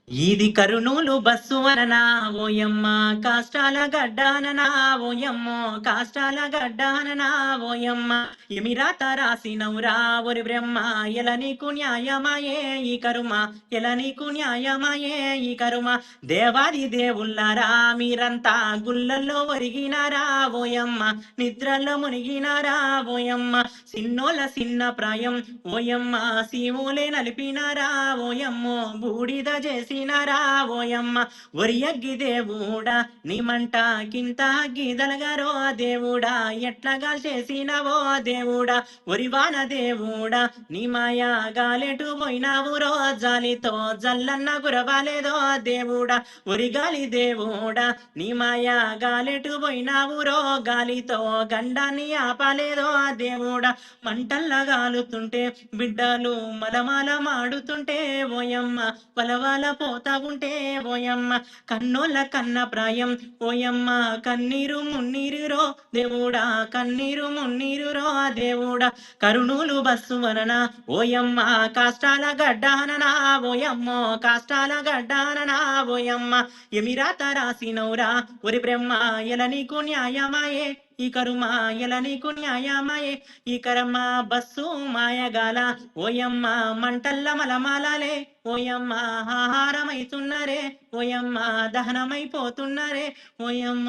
ఇది కరుణూలు బస్సు వననా ఓయమ్మ కాష్టాల గడ్డాననా ఓయమ్మో కాష్టాల గడ్డాననా ఓయమ్మ ఎమిరాత రాసినవురా ఒరి బ్రహ్మ ఎల నీకు న్యాయమాయే ఈ కరుమ ఎల నీకు న్యాయమాయే ఈ కరుమ దేవాది దేవుళ్ళారా మీరంతా గుళ్ళల్లో ఒరిగినారా ఓయమ్మ నిద్రల్లో మునిగినారా ఓయమ్మ సిన్నోల సిన్న ప్రాయం ఓయమ్మ సీమోలే నలిపినారా ఓయమ్మో బూడిద చేసినారా ఓయమ్మ ఒరియగ్గి దేవుడా నీ మంట కింత గీదలగారో దేవుడా ఎట్లగా చేసినవో దేవుడా ఒరివాన దేవుడా నీ మాయా గాలెటు పోయినావు రో జాలితో జల్లన్న గురవాలేదో దేవుడా ఒరిగాలి దేవుడా నీ మాయా గాలెటు పోయినావు రో గాలితో గండాన్ని ఆపాలేదో దేవుడా మంటల్లా గాలుతుంటే బిడ్డలు మలమల మాడుతుంటే ఓయమ్మ వలవల పోతా ఉంటే ఓయమ్మ కన్నోళ్ళ కన్న ప్రాయం ఓయమ్మ కన్నీరు మున్నీరు రో దేవుడా కన్నీరు మున్నీరు రో దేవుడా కరుణూలు బస్సు వలన ఓయమ్మ కాష్టాల గడ్డాననా ఓయమ్మో కాష్టాల గడ్డాననా ఓయమ్మ ఎమిరాత రాసినవురా ఒరి బ్రహ్మ ఎల నీకు న్యాయమాయే ఈ కరుమ ఎల నీకు న్యాయమాయే ఈ కరమ బస్సు మాయగాల ఓయమ్మ మంటల్ల మలమాలలే ఓయమ్మ ఆహారమైతున్నరే ఓయమ్మ దహనమైపోతున్నరే ఓయమ్మ